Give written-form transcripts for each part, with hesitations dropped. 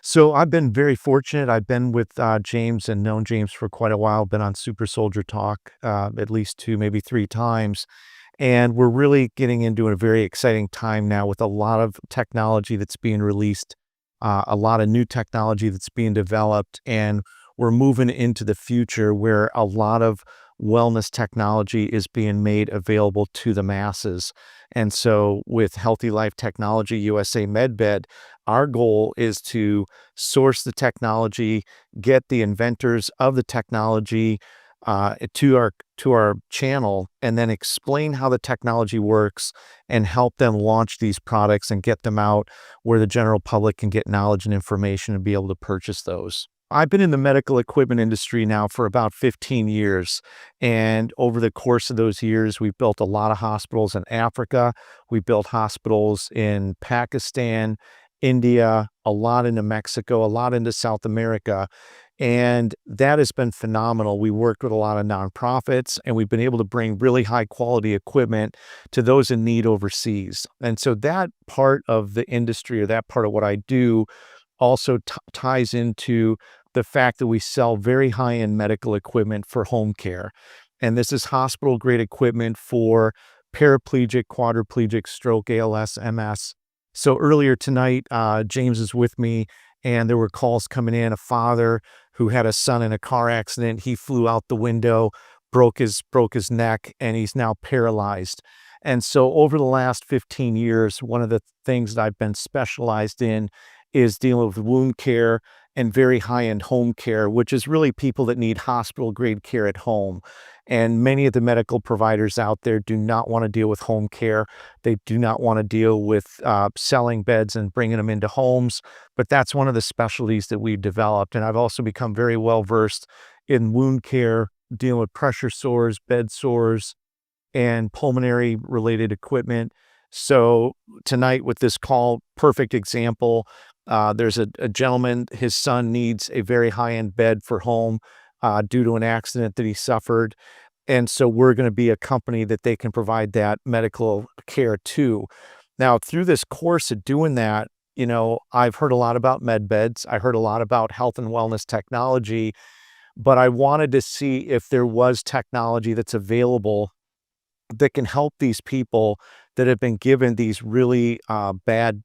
So I've been very fortunate. I've been with James and known James for quite a while. Been on Super Soldier Talk at least two, maybe three times. And we're really getting into a very exciting time now with a lot of technology that's being released, a lot of new technology that's being developed. And we're moving into the future where a lot of wellness technology is being made available to the masses. And so with Healthy Life Technology USA MedBed, our goal is to source the technology, get the inventors of the technology to our channel, and then explain how the technology works and help them launch these products and get them out where the general public can get knowledge and information and be able to purchase those. I've been in the medical equipment industry now for about 15 years. And over the course of those years, we've built a lot of hospitals in Africa. We built hospitals in Pakistan, India, a lot into Mexico, a lot into South America. And that has been phenomenal. We worked with a lot of nonprofits, and we've been able to bring really high quality equipment to those in need overseas. And so that part of the industry, or that part of what I do, also ties into the fact that we sell very high-end medical equipment for home care. And this is hospital-grade equipment for paraplegic, quadriplegic, stroke, ALS, MS. So earlier tonight, James is with me, and there were calls coming in. A father who had a son in a car accident. He flew out the window, broke his neck, and he's now paralyzed. And so over the last 15 years, one of the things that I've been specialized in is dealing with wound care and very high-end home care, which is really people that need hospital-grade care at home. And many of the medical providers out there do not want to deal with home care. They do not want to deal with selling beds and bringing them into homes. But that's one of the specialties that we've developed. And I've also become very well-versed in wound care, dealing with pressure sores, bed sores, and pulmonary-related equipment. So tonight with this call, perfect example. There's a gentleman, his son needs a very high-end bed for home due to an accident that he suffered. And so we're going to be a company that they can provide that medical care to. Now, through this course of doing that, I've heard a lot about med beds. I heard a lot about health and wellness technology, but I wanted to see if there was technology that's available that can help these people that have been given these really bad,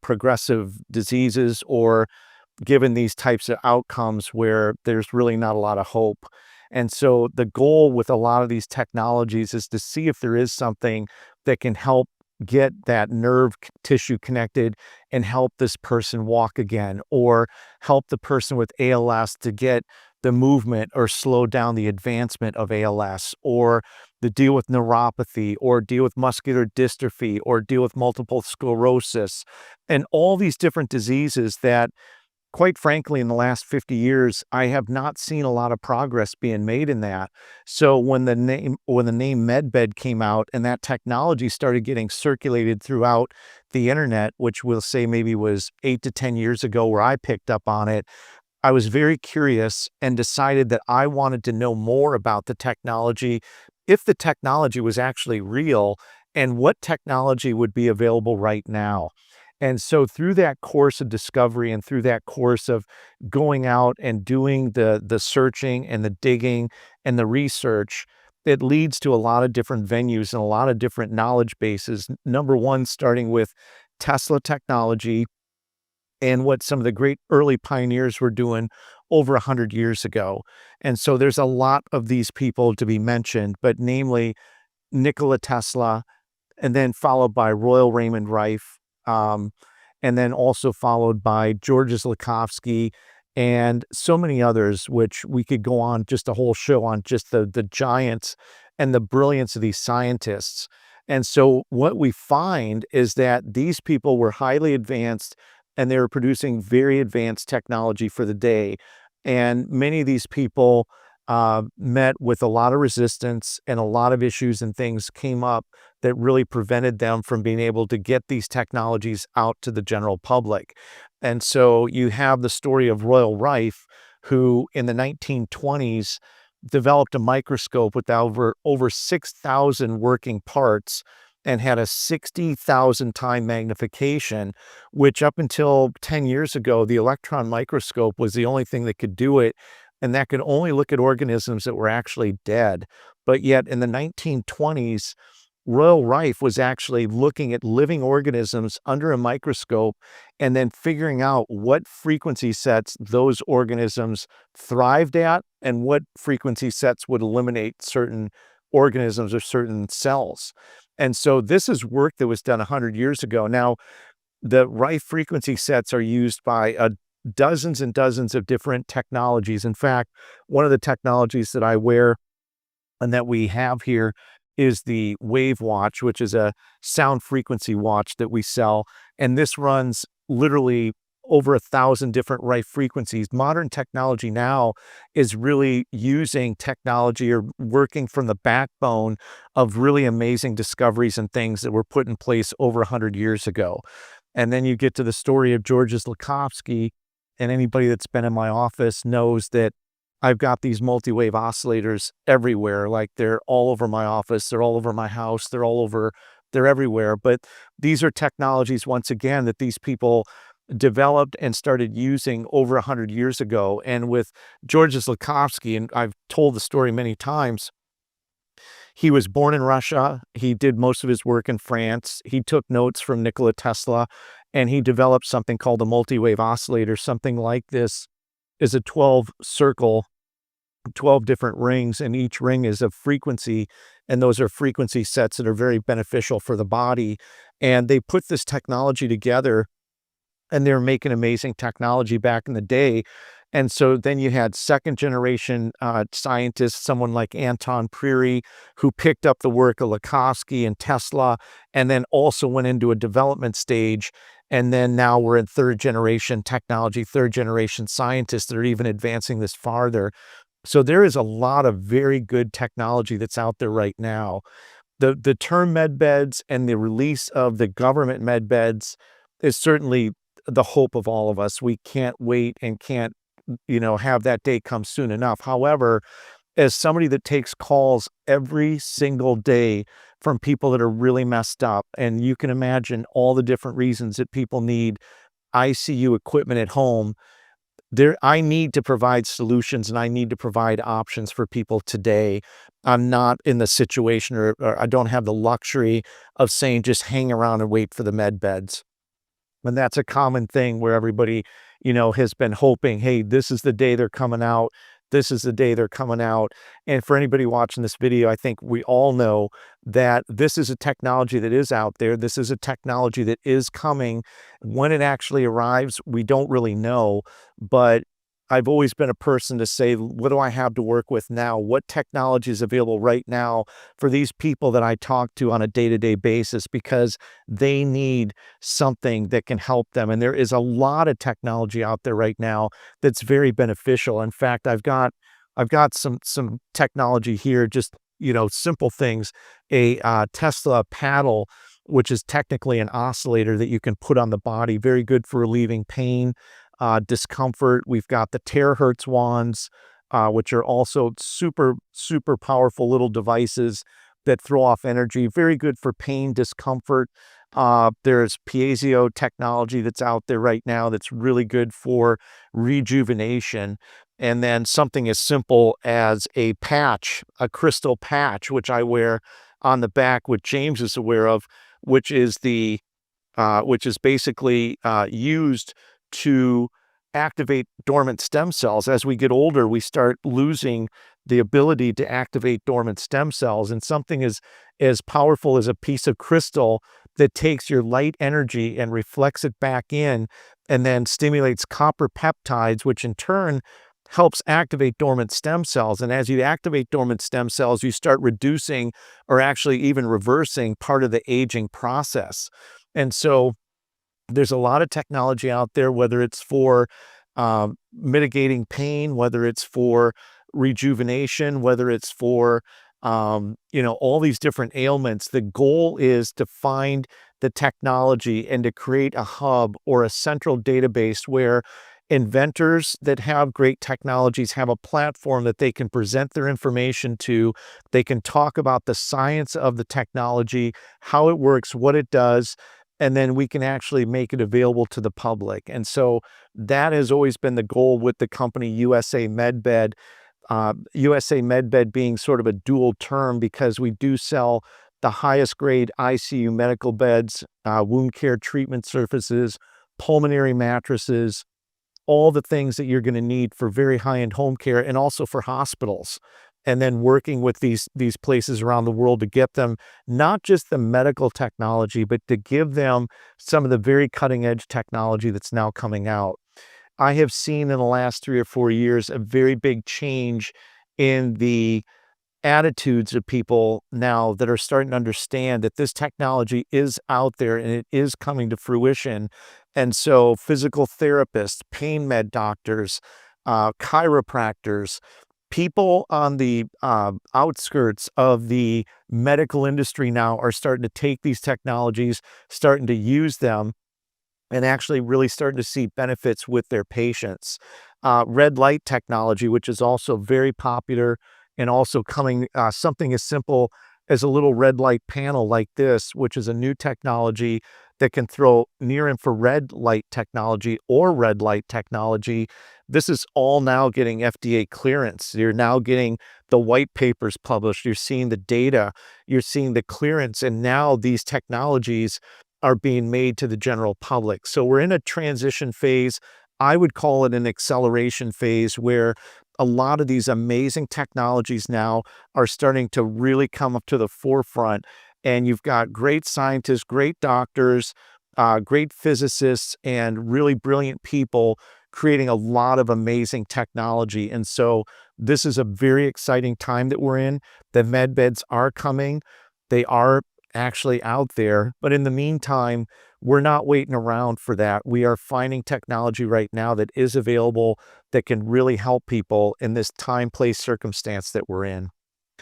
progressive diseases, or given these types of outcomes where there's really not a lot of hope. And so the goal with a lot of these technologies is to see if there is something that can help get that nerve tissue connected and help this person walk again, or help the person with ALS to get the movement or slow down the advancement of ALS, or to deal with neuropathy, or deal with muscular dystrophy, or deal with multiple sclerosis, and all these different diseases that, quite frankly, in the last 50 years, I have not seen a lot of progress being made in that. So when the name MedBed came out and that technology started getting circulated throughout the internet, which we'll say maybe was 8 to 10 years ago where I picked up on it, I was very curious and decided that I wanted to know more about the technology, if the technology was actually real, and what technology would be available right now. And so through that course of discovery and through that course of going out and doing the searching and the digging and the research, it leads to a lot of different venues and a lot of different knowledge bases. Number one, starting with Tesla technology and what some of the great early pioneers were doing over 100 years ago. And so there's a lot of these people to be mentioned, but namely Nikola Tesla, and then followed by Royal Raymond Rife, and then also followed by Georges Lakhovsky, and so many others, which we could go on just a whole show on just the giants and the brilliance of these scientists. And so what we find is that these people were highly advanced, and they were producing very advanced technology for the day. And many of these people met with a lot of resistance, and a lot of issues and things came up that really prevented them from being able to get these technologies out to the general public. And so you have the story of Royal Rife, who in the 1920s developed a microscope with over 6,000 working parts and had a 60,000 time magnification, which up until 10 years ago, the electron microscope was the only thing that could do it, and that could only look at organisms that were actually dead. But yet in the 1920s, Royal Rife was actually looking at living organisms under a microscope and then figuring out what frequency sets those organisms thrived at and what frequency sets would eliminate certain organisms or certain cells. And so this is work that was done 100 years ago. Now, the Rife frequency sets are used by dozens and dozens of different technologies. In fact, one of the technologies that I wear and that we have here is the Wave Watch, which is a sound frequency watch that we sell. And this runs literally over 1,000 different Rife frequencies. Modern technology now is really using technology or working from the backbone of really amazing discoveries and things that were put in place over 100 years ago. And then you get to the story of Georges Lakhovsky, and anybody that's been in my office knows that I've got these multi-wave oscillators everywhere. Like, they're all over my office, they're all over my house, they're everywhere. But these are technologies, once again, that these people developed and started using over 100 years ago. And with Georges Lakhovsky, and I've told the story many times, he was born in Russia. He did most of his work in France. He took notes from Nikola Tesla, and he developed something called a multi-wave oscillator. Something like this is a 12 circle, 12 different rings, and each ring is a frequency, and those are frequency sets that are very beneficial for the body. And they put this technology together, and they were making amazing technology back in the day. And so then you had second generation scientists, someone like Anton Priory, who picked up the work of Lakhovsky and Tesla, and then also went into a development stage. And then now we're in third generation technology, third generation scientists that are even advancing this farther. So there is a lot of very good technology that's out there right now. The term med beds and the release of the government med beds is certainly the hope of all of us. We can't wait and can't, have that day come soon enough. However, as somebody that takes calls every single day from people that are really messed up, and you can imagine all the different reasons that people need ICU equipment at home, I need to provide solutions, and I need to provide options for people today. I'm not in the situation, or I don't have the luxury of saying just hang around and wait for the med beds. And that's a common thing where everybody, has been hoping, hey, this is the day they're coming out. This is the day they're coming out. And for anybody watching this video, I think we all know that this is a technology that is out there. This is a technology that is coming. When it actually arrives, we don't really know. But I've always been a person to say, what do I have to work with now? What technology is available right now for these people that I talk to on a day-to-day basis, because they need something that can help them. And there is a lot of technology out there right now that's very beneficial. In fact, I've got some technology here, just, simple things. A Tesla paddle, which is technically an oscillator that you can put on the body, very good for relieving pain, discomfort. We've got the terahertz wands, which are also super, super powerful little devices that throw off energy, very good for pain, discomfort. There's piezo technology that's out there right now that's really good for rejuvenation. And then something as simple as a patch, a crystal patch, which I wear on the back, which James is aware of, which is basically used to activate dormant stem cells. As we get older, we start losing the ability to activate dormant stem cells. And something as powerful as a piece of crystal that takes your light energy and reflects it back in, and then stimulates copper peptides, which in turn helps activate dormant stem cells. And as you activate dormant stem cells, you start reducing, or actually even reversing, part of the aging process. And so there's a lot of technology out there, whether it's for mitigating pain, whether it's for rejuvenation, whether it's for, all these different ailments. The goal is to find the technology and to create a hub or a central database where inventors that have great technologies have a platform that they can present their information to. They can talk about the science of the technology, how it works, what it does, and then we can actually make it available to the public. And so that has always been the goal with the company USA MedBed. USA MedBed being sort of a dual term because we do sell the highest grade ICU medical beds, wound care treatment surfaces, pulmonary mattresses, all the things that you're going to need for very high-end home care and also for hospitals. And then working with these places around the world to get them not just the medical technology, but to give them some of the very cutting-edge technology that's now coming out. I have seen in the last 3 or 4 years a very big change in the attitudes of people now that are starting to understand that this technology is out there and it is coming to fruition. And so physical therapists, pain med doctors, chiropractors, people on the outskirts of the medical industry now are starting to take these technologies, starting to use them, and actually really starting to see benefits with their patients. Red light technology, which is also very popular and also coming, something as simple as a little red light panel like this, which is a new technology that can throw near infrared light technology or red light technology. This is all now getting FDA clearance. You're now getting the white papers published. You're seeing the data, you're seeing the clearance, and now these technologies are being made to the general public. So we're in a transition phase. I would call it an acceleration phase where a lot of these amazing technologies now are starting to really come up to the forefront. And you've got great scientists, great doctors, great physicists, and really brilliant people creating a lot of amazing technology. And so this is a very exciting time that we're in. The med beds are coming. They are actually out there. But in the meantime, we're not waiting around for that. We are finding technology right now that is available that can really help people in this time, place, circumstance that we're in.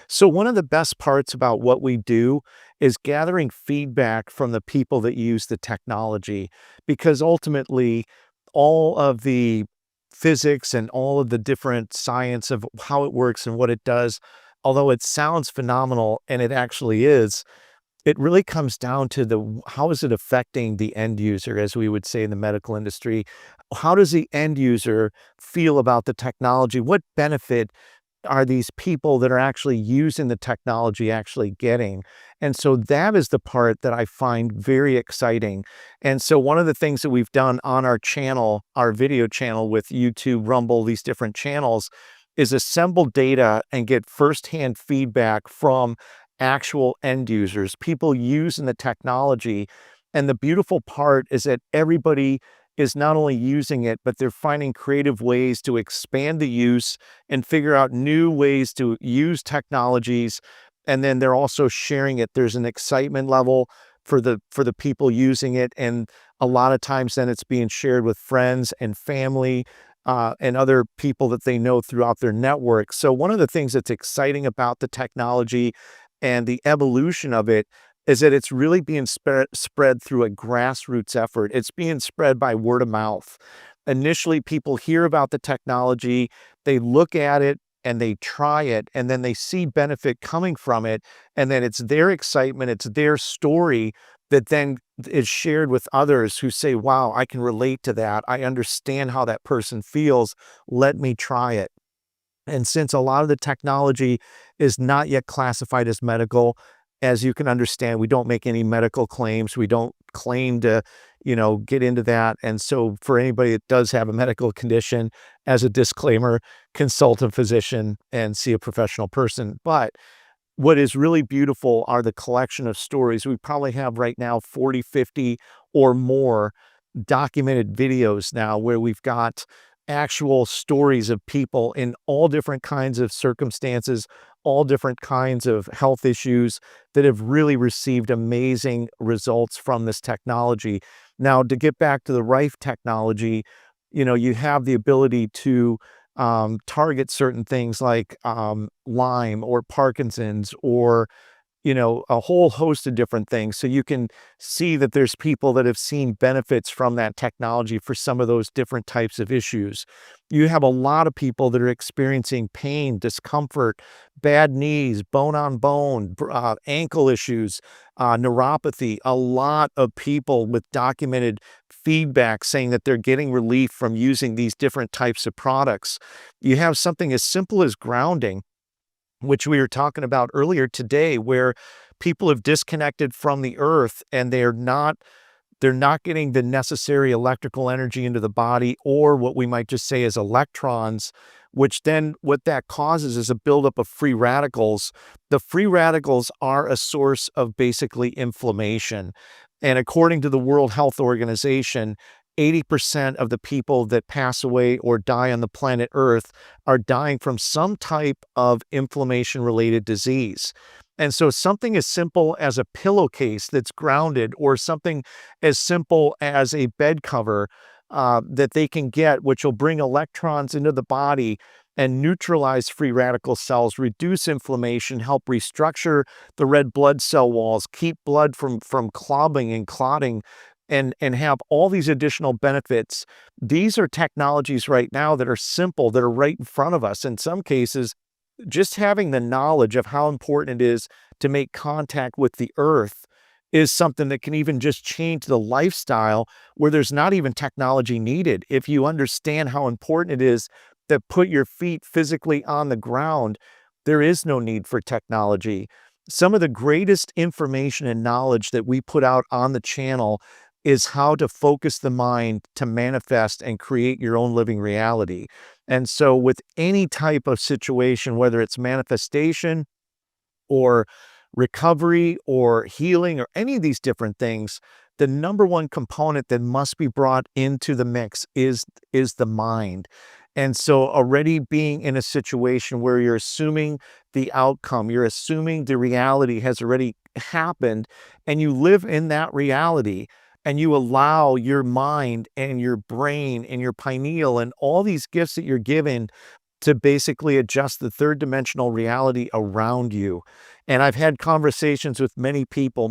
So one of the best parts about what we do is gathering feedback from the people that use the technology, because ultimately all of the physics and all of the different science of how it works and what it does, although it sounds phenomenal and it actually is, it really comes down to how is it affecting the end user, as we would say in the medical industry? How does the end user feel about the technology? What benefit are these people that are actually using the technology actually getting? And so that is the part that I find very exciting. And so one of the things that we've done on our channel, our video channel with YouTube, Rumble, these different channels, is assemble data and get firsthand feedback from actual end users, people using the technology. And the beautiful part is that everybody is not only using it, but they're finding creative ways to expand the use and figure out new ways to use technologies. And then they're also sharing it. There's an excitement level for the people using it. And a lot of times then it's being shared with friends and family, and other people that they know throughout their network. So one of the things that's exciting about the technology and the evolution of it is that it's really being spread through a grassroots effort. It's being spread by word of mouth. Initially, people hear about the technology, they look at it, and they try it, and then they see benefit coming from it, and then it's their excitement, it's their story that then is shared with others who say, wow, I can relate to that. I understand how that person feels. Let me try it. And since a lot of the technology is not yet classified as medical, as you can understand, we don't make any medical claims. We don't claim to, get into that. And so for anybody that does have a medical condition, as a disclaimer, consult a physician and see a professional person. But what is really beautiful are the collection of stories. We probably have right now 40, 50 or more documented videos now where we've got actual stories of people in all different kinds of circumstances, all different kinds of health issues that have really received amazing results from this technology. Now, to get back to the Rife technology, you have the ability to target certain things like Lyme or Parkinson's or a whole host of different things. So you can see that there's people that have seen benefits from that technology for some of those different types of issues. You have a lot of people that are experiencing pain, discomfort, bad knees, bone on bone, ankle issues, neuropathy. A lot of people with documented feedback saying that they're getting relief from using these different types of products. You have something as simple as grounding, which we were talking about earlier today, where people have disconnected from the earth and they're not getting the necessary electrical energy into the body, or what we might just say is electrons, which then what that causes is a buildup of free radicals. The free radicals are a source of basically inflammation. And according to the World Health Organization, 80% of the people that pass away or die on the planet Earth are dying from some type of inflammation-related disease. And so something as simple as a pillowcase that's grounded, or something as simple as a bed cover that they can get, which will bring electrons into the body and neutralize free radical cells, reduce inflammation, help restructure the red blood cell walls, keep blood from clogging and clotting, and have all these additional benefits. These are technologies right now that are simple, that are right in front of us. In some cases, just having the knowledge of how important it is to make contact with the earth is something that can even just change the lifestyle, where there's not even technology needed. If you understand how important it is to put your feet physically on the ground, there is no need for technology. Some of the greatest information and knowledge that we put out on the channel is how to focus the mind to manifest and create your own living reality. And so with any type of situation, whether it's manifestation or recovery or healing or any of these different things, the number one component that must be brought into the mix is the mind. And so already being in a situation where you're assuming the outcome, you're assuming the reality has already happened, and you live in that reality, and you allow your mind and your brain and your pineal and all these gifts that you're given to basically adjust the third dimensional reality around you. And I've had conversations with many people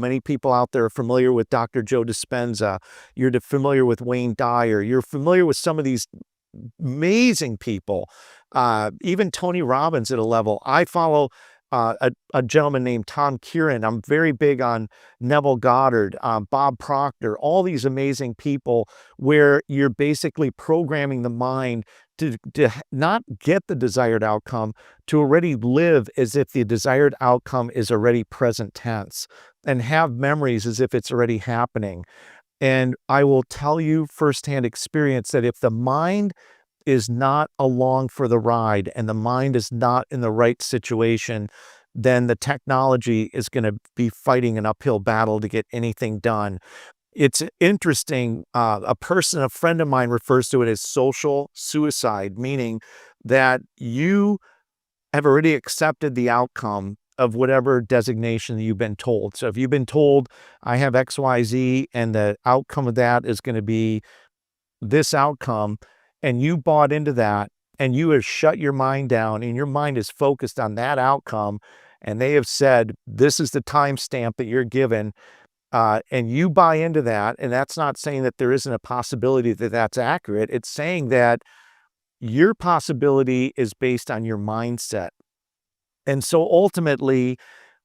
out there are familiar with Dr. Joe Dispenza. You're familiar with Wayne Dyer. You're familiar with some of these amazing people, even Tony Robbins at a level. I follow a gentleman named Tom Kieran. I'm very big on Neville Goddard, Bob Proctor, all these amazing people, where you're basically programming the mind to not get the desired outcome, to already live as if the desired outcome is already present tense, and have memories as if it's already happening. And I will tell you firsthand experience that if the mind is not along for the ride and the mind is not in the right situation, then the technology is going to be fighting an uphill battle to get anything done. It's interesting. A friend of mine refers to it as social suicide, meaning that you have already accepted the outcome of whatever designation that you've been told. So if you've been told, I have XYZ, and the outcome of that is going to be this outcome, and you bought into that, and you have shut your mind down, and your mind is focused on that outcome, and they have said, this is the timestamp that you're given, and you buy into that. And that's not saying that there isn't a possibility that that's accurate. It's saying that your possibility is based on your mindset. And so ultimately,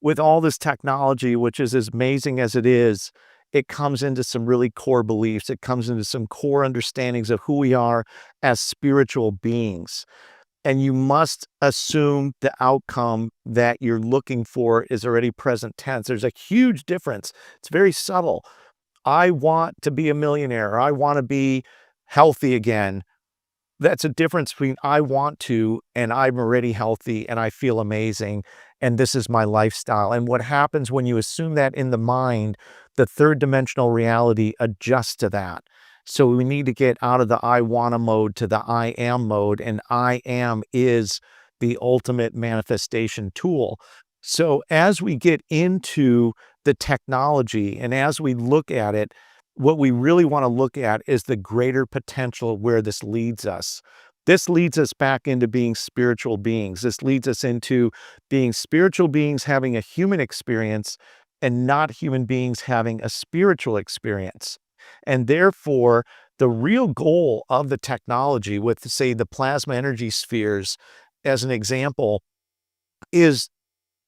with all this technology, which is as amazing as it is, it comes into some really core beliefs. It comes into some core understandings of who we are as spiritual beings. And you must assume the outcome that you're looking for is already present tense. There's a huge difference. It's very subtle. I want to be a millionaire, or I want to be healthy again. That's a difference between I want to and I'm already healthy and I feel amazing and this is my lifestyle. And what happens when you assume that in the mind, the third dimensional reality adjusts to that. So we need to get out of the I wanna mode to the I am mode, and I am is the ultimate manifestation tool. So as we get into the technology and as we look at it, what we really want to look at is the greater potential where this leads us. This leads us back into being spiritual beings. This leads us into being spiritual beings having a human experience and not human beings having a spiritual experience. And therefore, the real goal of the technology with, say, the plasma energy spheres as an example is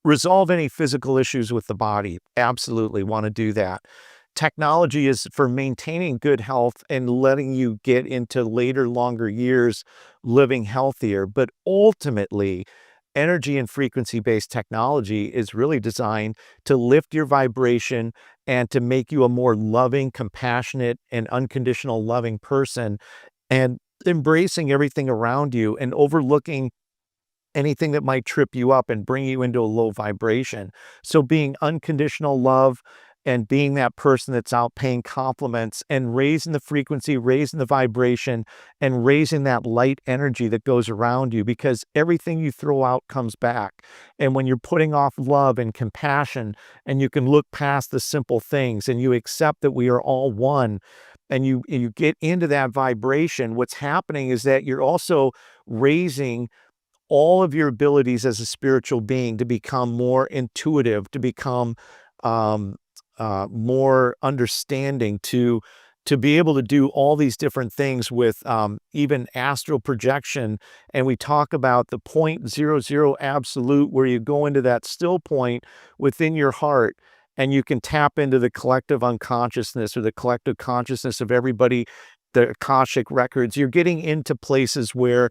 resolve any physical issues with the body. Absolutely want to do that. Technology is for maintaining good health and letting you get into later, longer years living healthier. But ultimately, energy and frequency-based technology is really designed to lift your vibration and to make you a more loving, compassionate, and unconditional loving person, and embracing everything around you and overlooking anything that might trip you up and bring you into a low vibration. So being unconditional love and being that person that's out paying compliments and raising the frequency, raising the vibration, and raising that light energy that goes around you, because everything you throw out comes back. And when you're putting off love and compassion, and you can look past the simple things and you accept that we are all one, and you get into that vibration, what's happening is that you're also raising all of your abilities as a spiritual being to become more intuitive, to become um, more understanding, to be able to do all these different things with even astral projection. And we talk about the 0.00 absolute, where you go into that still point within your heart, and you can tap into the collective unconsciousness or the collective consciousness of everybody, the Akashic records. You're getting into places where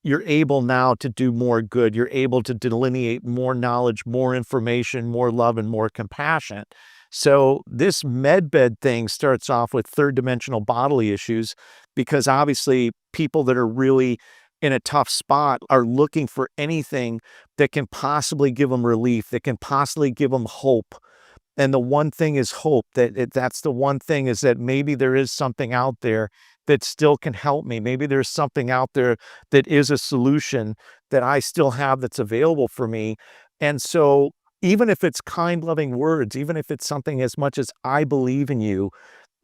you're able now to do more good. You're able to delineate more knowledge, more information, more love, and more compassion. So this medbed thing starts off with third dimensional bodily issues, because obviously people that are really in a tough spot are looking for anything that can possibly give them relief, that can possibly give them hope. And the one thing is hope. That's the one thing, is that maybe there is something out there that still can help me. Maybe there's something out there that is a solution that I still have that's available for me. And so even if it's kind, loving words, even if it's something as much as I believe in you,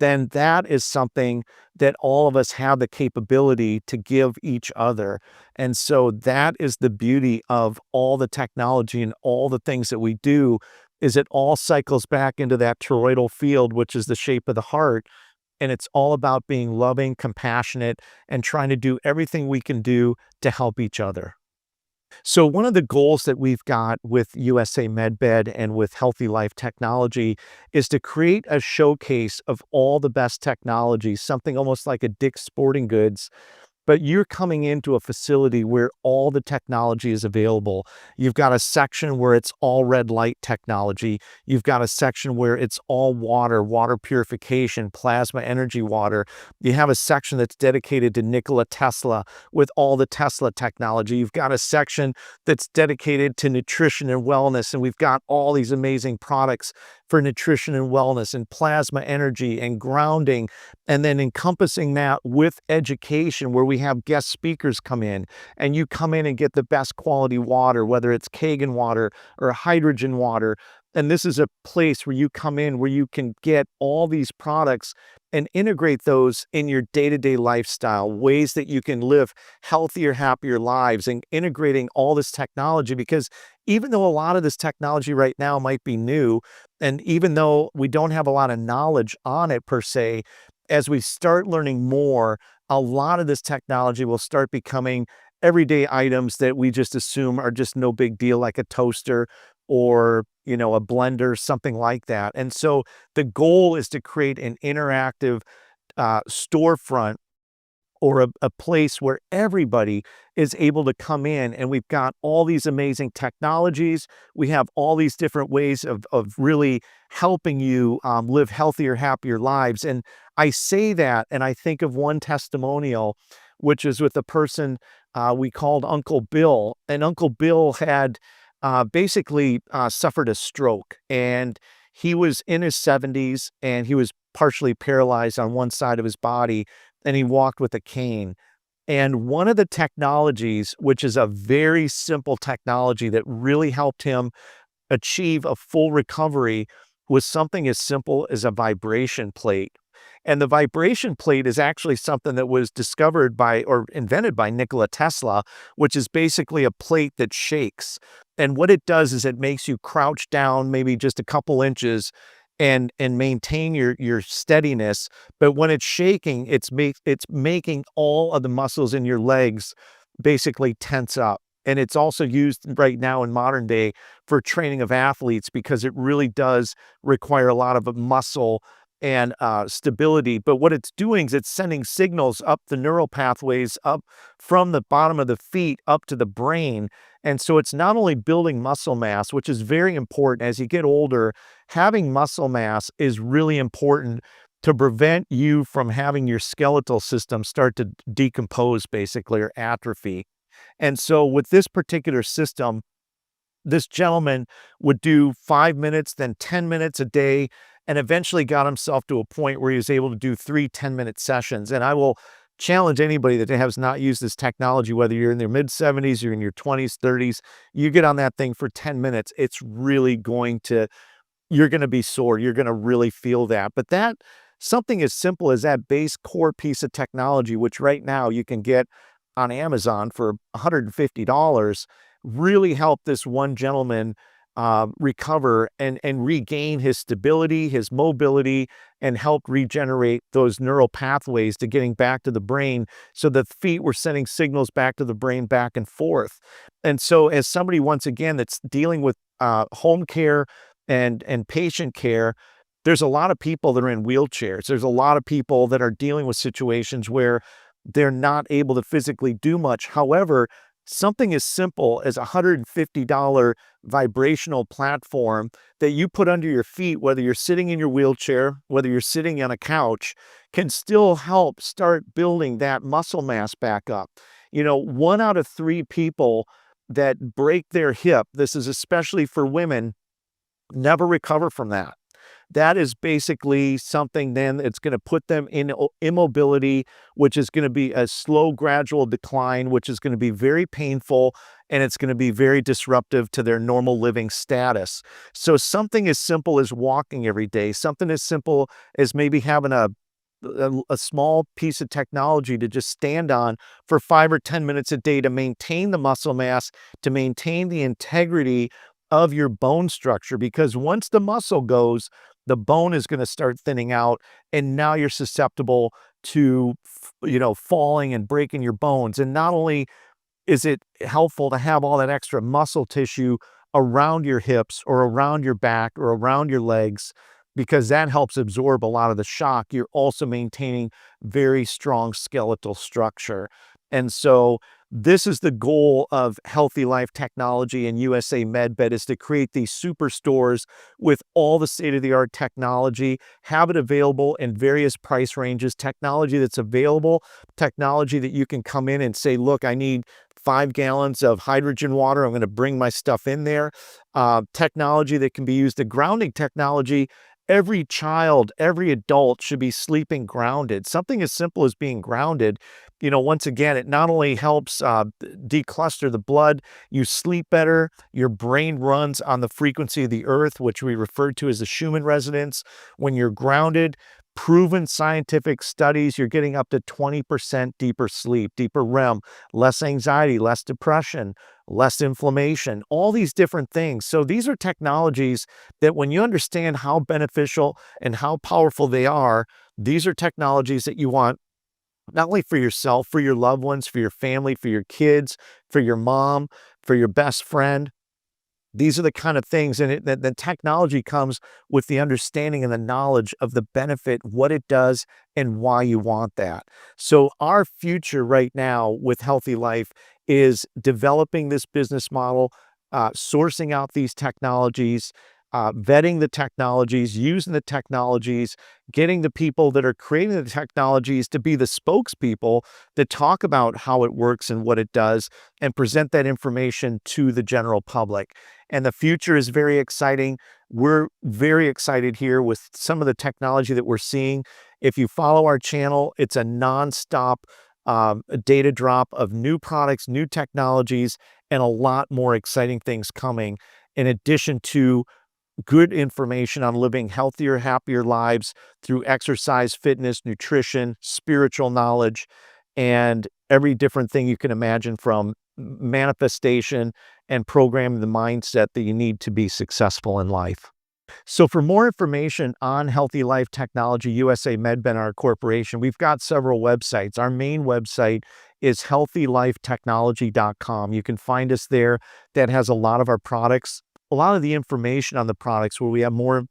then that is something that all of us have the capability to give each other. And so that is the beauty of all the technology and all the things that we do, is it all cycles back into that toroidal field, which is the shape of the heart. And it's all about being loving, compassionate, and trying to do everything we can do to help each other. So one of the goals that we've got with USA MedBed and with Healthy Life Technology is to create a showcase of all the best technology, something almost like a Dick's Sporting Goods, but you're coming into a facility where all the technology is available. You've got a section where it's all red light technology. You've got a section where it's all water, water purification, plasma energy water. You have a section that's dedicated to Nikola Tesla with all the Tesla technology. You've got a section that's dedicated to nutrition and wellness, and we've got all these amazing products for nutrition and wellness and plasma energy and grounding, and then encompassing that with education, where we have guest speakers come in, and you come in and get the best quality water, whether it's Kagan water or hydrogen water. And this is a place where you come in where you can get all these products and integrate those in your day-to-day lifestyle, ways that you can live healthier, happier lives, and integrating all this technology. Because even though a lot of this technology right now might be new, and even though we don't have a lot of knowledge on it per se, as we start learning more, a lot of this technology will start becoming everyday items that we just assume are just no big deal, like a toaster or, a blender, something like that. And so the goal is to create an interactive storefront, or a place where everybody is able to come in, and we've got all these amazing technologies. We have all these different ways of really helping you live healthier, happier lives. And I say that, and I think of one testimonial, which is with a person we called Uncle Bill. And Uncle Bill had basically suffered a stroke, and he was in his 70s, and he was partially paralyzed on one side of his body, and he walked with a cane. And one of the technologies, which is a very simple technology that really helped him achieve a full recovery, was something as simple as a vibration plate. And the vibration plate is actually something that was discovered by or invented by Nikola Tesla, which is basically a plate that shakes. And what it does is it makes you crouch down maybe just a couple inches and maintain your steadiness. But when it's shaking, it's making all of the muscles in your legs basically tense up. And it's also used right now in modern day for training of athletes because it really does require a lot of muscle and stability. But what it's doing is it's sending signals up the neural pathways up from the bottom of the feet up to the brain. And so it's not only building muscle mass, which is very important as you get older. Having muscle mass is really important to prevent you from having your skeletal system start to decompose basically or atrophy. And so with this particular system, this gentleman would do 5 minutes, then 10 minutes a day, and eventually got himself to a point where he was able to do 3 10-minute sessions. And I will challenge anybody that has not used this technology, whether you're in their mid-70s, you're in your 20s, 30s, you get on that thing for 10 minutes, it's really going to you're going to be sore. You're going to really feel that. But that something as simple as that base core piece of technology, which right now you can get on Amazon for $150, really helped this one gentleman recover and regain his stability, his mobility, and help regenerate those neural pathways to getting back to the brain. So the feet were sending signals back to the brain back and forth. And so as somebody, once again, that's dealing with home care and patient care, there's a lot of people that are in wheelchairs. There's a lot of people that are dealing with situations where they're not able to physically do much. However, something as simple as a $150 vibrational platform that you put under your feet, whether you're sitting in your wheelchair, whether you're sitting on a couch, can still help start building that muscle mass back up. 1 out of 3 people that break their hip, this is especially for women, never recover from that. That is basically something then it's going to put them in immobility, which is going to be a slow, gradual decline, which is going to be very painful, and it's going to be very disruptive to their normal living status. So something as simple as walking every day, something as simple as maybe having a small piece of technology to just stand on for 5 or 10 minutes a day to maintain the muscle mass, to maintain the integrity of your bone structure, because once the muscle goes, the bone is going to start thinning out, and now you're susceptible to falling and breaking your bones. And not only is it helpful to have all that extra muscle tissue around your hips or around your back or around your legs, because that helps absorb a lot of the shock, you're also maintaining very strong skeletal structure. And so this is the goal of Healthy Life Technology and USA MedBed, is to create these super stores with all the state-of-the-art technology, have it available in various price ranges, technology that's available, technology that you can come in and say, look, I need 5 gallons of hydrogen water. I'm going to bring my stuff in there. Technology that can be used, the grounding technology. Every child, every adult should be sleeping grounded. Something as simple as being grounded, once again, it not only helps decluster the blood, you sleep better, your brain runs on the frequency of the earth, which we refer to as the Schumann resonance. When you're grounded, proven scientific studies, you're getting up to 20% deeper sleep, deeper REM, less anxiety, less depression, less inflammation, all these different things. So these are technologies that when you understand how beneficial and how powerful they are, these are technologies that you want not only for yourself, for your loved ones, for your family, for your kids, for your mom, for your best friend. These are the kind of things, and the technology comes with the understanding and the knowledge of the benefit, what it does, and why you want that. So our future right now with Healthy Life is developing this business model, sourcing out these technologies, vetting the technologies, using the technologies, getting the people that are creating the technologies to be the spokespeople that talk about how it works and what it does, and present that information to the general public. And the future is very exciting. We're very excited here with some of the technology that we're seeing. If you follow our channel, it's a nonstop data drop of new products, new technologies, and a lot more exciting things coming, in addition to good information on living healthier, happier lives through exercise, fitness, nutrition, spiritual knowledge, and every different thing you can imagine, from manifestation and programming the mindset that you need to be successful in life. So for more information on Healthy Life Technology USA MedBen, our corporation, we've got several websites. Our main website is healthylifetechnology.com. You can find us there. That has a lot of our products, a lot of the information on the products, where we have more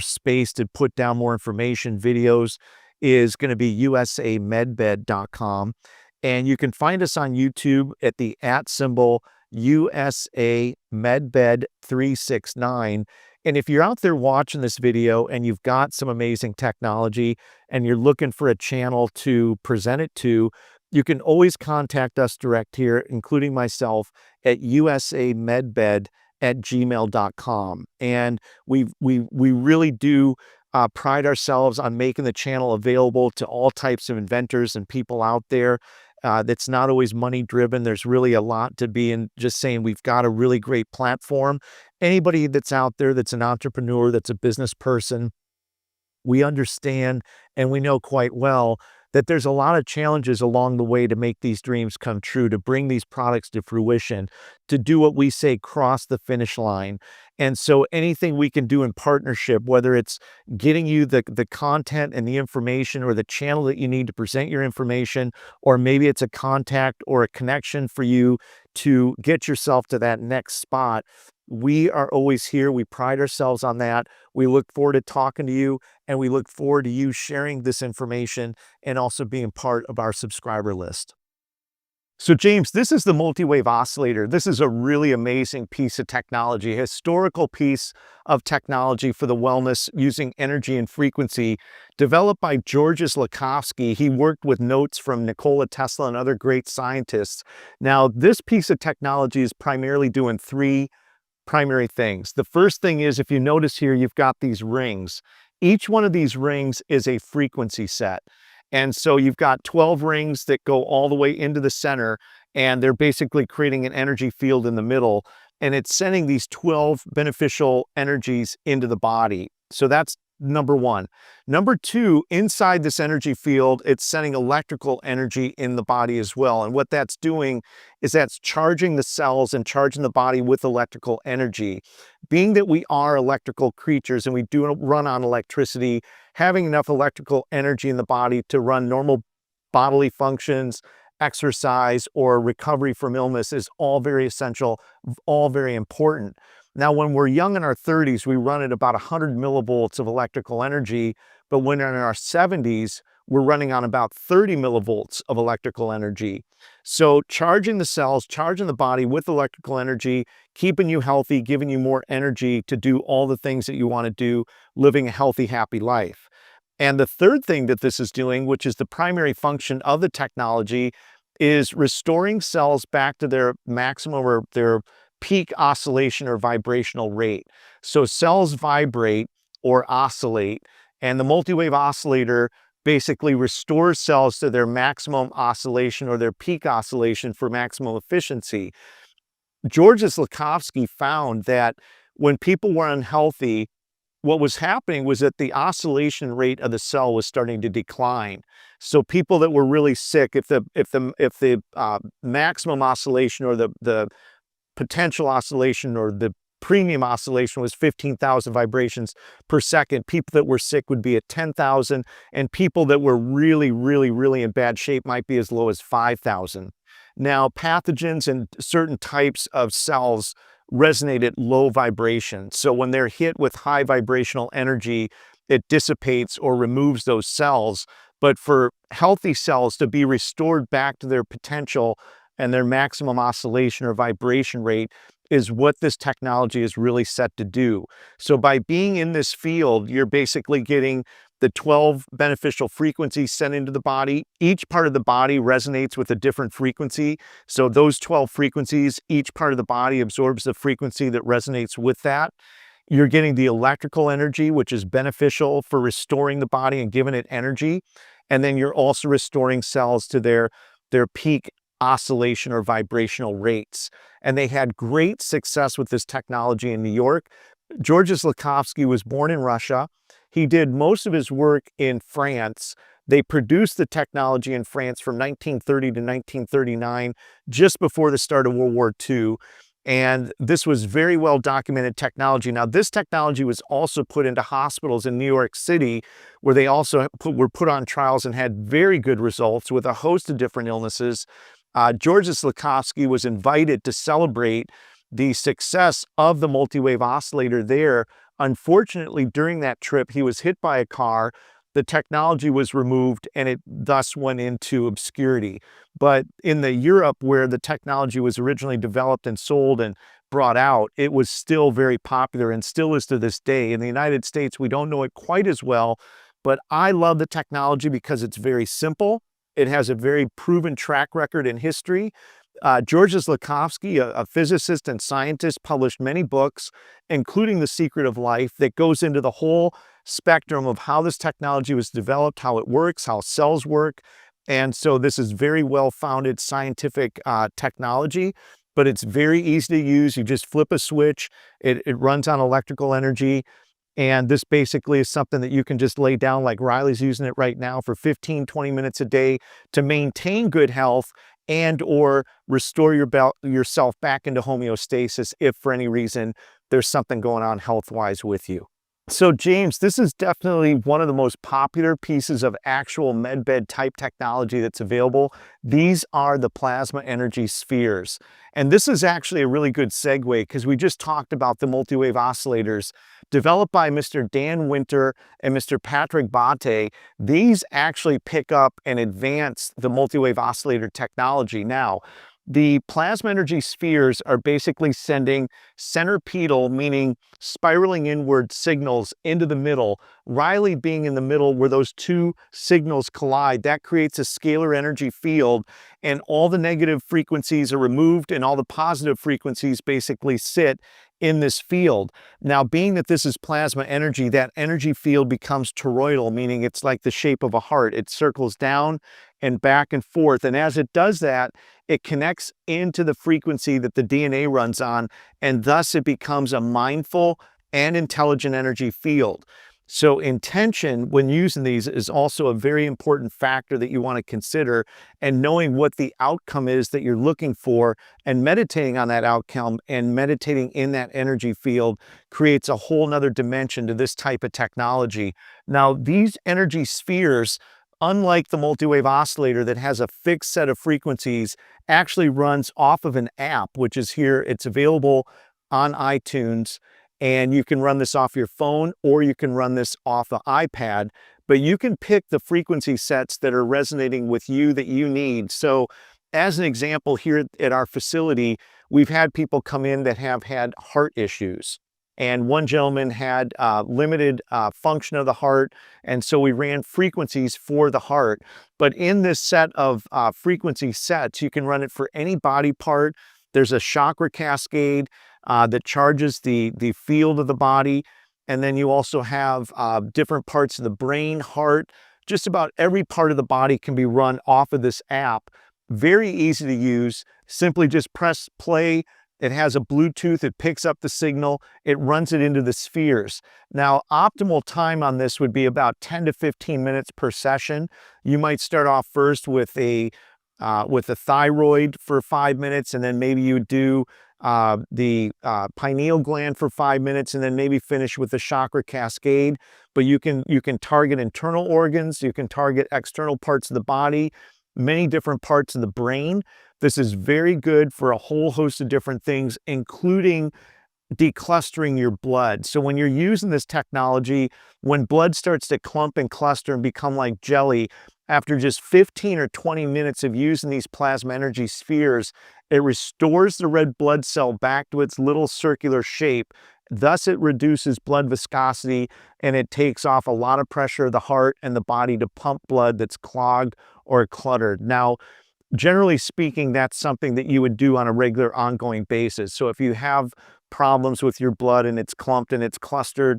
space to put down more information, videos, is going to be usamedbed.com. And you can find us on YouTube at the @ USA Medbed 369. And if you're out there watching this video and you've got some amazing technology and you're looking for a channel to present it to, you can always contact us direct here, including myself, at usamedbed@gmail.com. And we really do pride ourselves on making the channel available to all types of inventors and people out there. That's not always money driven. There's really a lot to be in just saying we've got a really great platform. Anybody that's out there that's an entrepreneur, that's a business person, we understand and we know quite well that there's a lot of challenges along the way to make these dreams come true, to bring these products to fruition, to do what we say, cross the finish line. And so anything we can do in partnership, whether it's getting you the content and the information or the channel that you need to present your information, or maybe it's a contact or a connection for you to get yourself to that next spot, we are always here. We pride ourselves on that. We look forward to talking to you, and we look forward to you sharing this information and also being part of our subscriber list. So James, this is the multi-wave oscillator. This is a really amazing piece of technology, a historical piece of technology for the wellness using energy and frequency, developed by Georges Lakhovsky. He worked with notes from Nikola Tesla and other great scientists. Now, this piece of technology is primarily doing three primary things. The first thing is, if you notice here, you've got these rings. Each one of these rings is a frequency set. And so you've got 12 rings that go all the way into the center, and they're basically creating an energy field in the middle, and it's sending these 12 beneficial energies into the body. So that's number one. Number two, inside this energy field, it's sending electrical energy in the body as well. And what that's doing is that's charging the cells and charging the body with electrical energy. Being that we are electrical creatures and we do run on electricity, having enough electrical energy in the body to run normal bodily functions, exercise, or recovery from illness is all very essential, all very important. Now, when we're young in our 30s, we run at about 100 millivolts of electrical energy, but when we're in our 70s, we're running on about 30 millivolts of electrical energy. So charging the cells, charging the body with electrical energy, keeping you healthy, giving you more energy to do all the things that you want to do, living a healthy, happy life. And the third thing that this is doing, which is the primary function of the technology, is restoring cells back to their maximum or their peak oscillation or vibrational rate. So cells vibrate or oscillate, and the multi-wave oscillator basically restores cells to their maximum oscillation or their peak oscillation for maximum efficiency. Georges Lakhovsky found that when people were unhealthy, what was happening was that the oscillation rate of the cell was starting to decline. So people that were really sick, if the maximum oscillation or the potential oscillation or the premium oscillation was 15,000 vibrations per second, people that were sick would be at 10,000, and people that were really, really, really in bad shape might be as low as 5,000. Now, pathogens and certain types of cells resonate at low vibration. So when they're hit with high vibrational energy, it dissipates or removes those cells. But for healthy cells to be restored back to their potential and their maximum oscillation or vibration rate is what this technology is really set to do. So by being in this field, you're basically getting the 12 beneficial frequencies sent into the body. Each part of the body resonates with a different frequency. So those 12 frequencies, each part of the body absorbs the frequency that resonates with that. You're getting the electrical energy, which is beneficial for restoring the body and giving it energy. And then you're also restoring cells to their peak oscillation or vibrational rates. And they had great success with this technology in New York. Georges Lakhovsky was born in Russia. He did most of his work in France. They produced the technology in France from 1930 to 1939, just before the start of World War II. And this was very well documented technology. Now, this technology was also put into hospitals in New York City, where they also were put on trials and had very good results with a host of different illnesses. Georges Lakhovsky was invited to celebrate the success of the multi-wave oscillator there. Unfortunately, during that trip, he was hit by a car. The technology was removed and it thus went into obscurity. But in the Europe where the technology was originally developed and sold and brought out, it was still very popular and still is to this day. In the United States, we don't know it quite as well, but I love the technology because it's very simple. It has a very proven track record in history. Georges Lakhovsky, a physicist and scientist, published many books, including The Secret of Life, that goes into the whole spectrum of how this technology was developed, how it works, how cells work. And so this is very well-founded scientific technology, but it's very easy to use. You just flip a switch. It runs on electrical energy. And this basically is something that you can just lay down, like Riley's using it right now, for 15, 20 minutes a day to maintain good health and or restore yourself back into homeostasis if for any reason there's something going on health-wise with you. So James, this is definitely one of the most popular pieces of actual medbed type technology that's available. These are the plasma energy spheres. And this is actually a really good segue because we just talked about the multi-wave oscillators developed by Mr. Dan Winter and Mr. Patrick Bate. These actually pick up and advance the multi-wave oscillator technology. Now, the plasma energy spheres are basically sending centipedal, meaning spiraling inward signals into the middle. Riley being in the middle where those two signals collide, that creates a scalar energy field, and all the negative frequencies are removed and all the positive frequencies basically sit in this field. Now, being that this is plasma energy, that energy field becomes toroidal, meaning it's like the shape of a heart. It circles down and back and forth. And as it does that, it connects into the frequency that the DNA runs on, and thus it becomes a mindful and intelligent energy field. So intention when using these is also a very important factor that you want to consider, and knowing what the outcome is that you're looking for and meditating on that outcome and meditating in that energy field creates a whole nother dimension to this type of technology. Now, these energy spheres, unlike the multi-wave oscillator that has a fixed set of frequencies, actually runs off of an app, which is here. It's available on iTunes, and you can run this off your phone or you can run this off the iPad, but you can pick the frequency sets that are resonating with you that you need. So as an example, here at our facility, we've had people come in that have had heart issues. And one gentleman had limited function of the heart, and so we ran frequencies for the heart. But in this set of frequency sets, you can run it for any body part. There's a chakra cascade that charges the field of the body. And then you also have different parts of the brain, heart. Just about every part of the body can be run off of this app. Very easy to use. Simply just press play. It has a Bluetooth, it picks up the signal, it runs it into the spheres. Now, optimal time on this would be about 10 to 15 minutes per session. You might start off first with a thyroid for 5 minutes, and then maybe you would do the pineal gland for 5 minutes, and then maybe finish with the chakra cascade. But you can target internal organs, you can target external parts of the body, many different parts of the brain. This is very good for a whole host of different things, including declustering your blood. So when you're using this technology, when blood starts to clump and cluster and become like jelly, after just 15 or 20 minutes of using these plasma energy spheres, it restores the red blood cell back to its little circular shape. Thus, it reduces blood viscosity and it takes off a lot of pressure of the heart and the body to pump blood that's clogged or cluttered. Now, generally speaking, that's something that you would do on a regular ongoing basis. So if you have problems with your blood and it's clumped and it's clustered,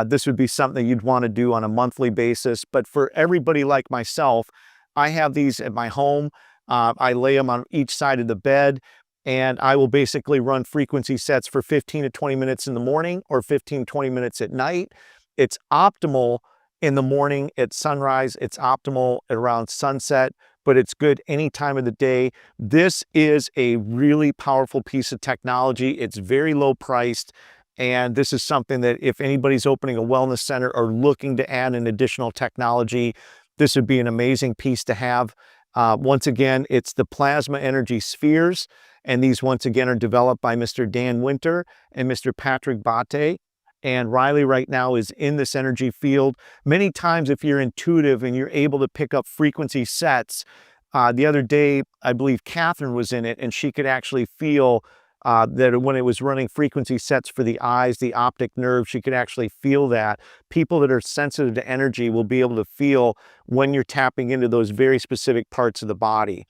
this would be something you'd want to do on a monthly basis. But for everybody like myself, I have these at my home. I lay them on each side of the bed. and I will basically run frequency sets for 15 to 20 minutes in the morning or 15, 20 minutes at night. It's optimal in the morning at sunrise. It's optimal around sunset, but it's good any time of the day. This is a really powerful piece of technology. It's very low priced. And this is something that if anybody's opening a wellness center or looking to add an additional technology, this would be an amazing piece to have. Once again, it's the plasma energy spheres. And these, once again, are developed by Mr. Dan Winter and Mr. Patrick Bate. And Riley right now is in this energy field. Many times, if you're intuitive and you're able to pick up frequency sets, the other day, I believe Catherine was in it, and she could actually feel that when it was running frequency sets for the eyes, the optic nerve, she could actually feel that. People that are sensitive to energy will be able to feel when you're tapping into those very specific parts of the body.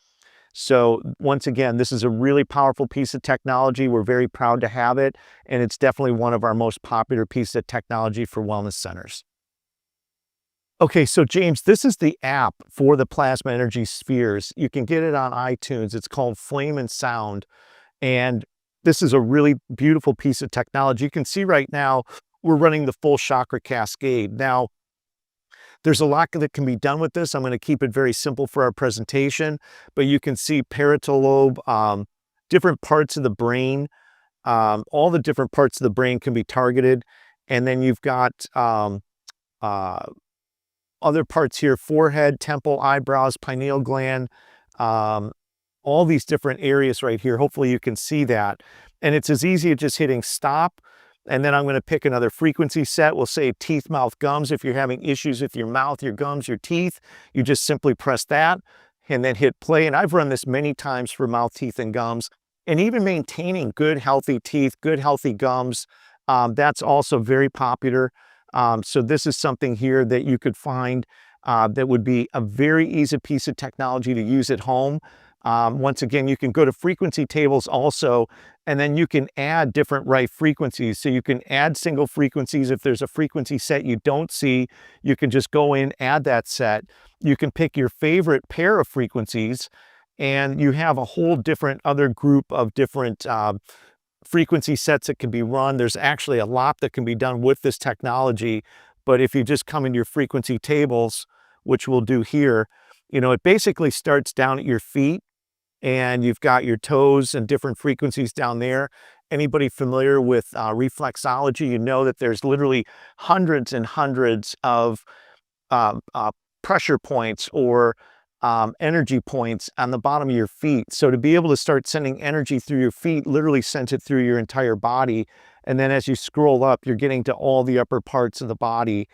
So once again, this is a really powerful piece of technology. We're very proud to have it, and it's definitely one of our most popular pieces of technology for wellness centers. Okay, so James, this is the app for the plasma energy spheres. You can get it on iTunes. It's called Flame and Sound, and this is a really beautiful piece of technology. You can see right now, we're running the full chakra cascade. Now, there's a lot that can be done with this. I'm going to keep it very simple for our presentation, but you can see parietal lobe, different parts of the brain, all the different parts of the brain can be targeted. And then you've got other parts here: forehead, temple, eyebrows, pineal gland, all these different areas right here. Hopefully you can see that. And it's as easy as just hitting stop. And then I'm going to pick another frequency set. We'll say teeth, mouth, gums. If you're having issues with your mouth, your gums, your teeth, you just simply press that and then hit play. And I've run this many times for mouth, teeth, and gums. And even maintaining good, healthy teeth, good, healthy gums, that's also very popular. So this is something here that you could find that would be a very easy piece of technology to use at home. Once again, you can go to frequency tables also, and then you can add different Rife frequencies. So you can add single frequencies. If there's a frequency set you don't see, you can just go in, add that set. You can pick your favorite pair of frequencies, and you have a whole different other group of different frequency sets that can be run. There's actually a lot that can be done with this technology, but if you just come in your frequency tables, which we'll do here, it basically starts down at your feet, and you've got your toes and different frequencies down there. Anybody familiar with reflexology, you know that there's literally hundreds and hundreds of pressure points or energy points on the bottom of your feet. So to be able to start sending energy through your feet literally sends it through your entire body. And then as you scroll up, you're getting to all the upper parts of the body,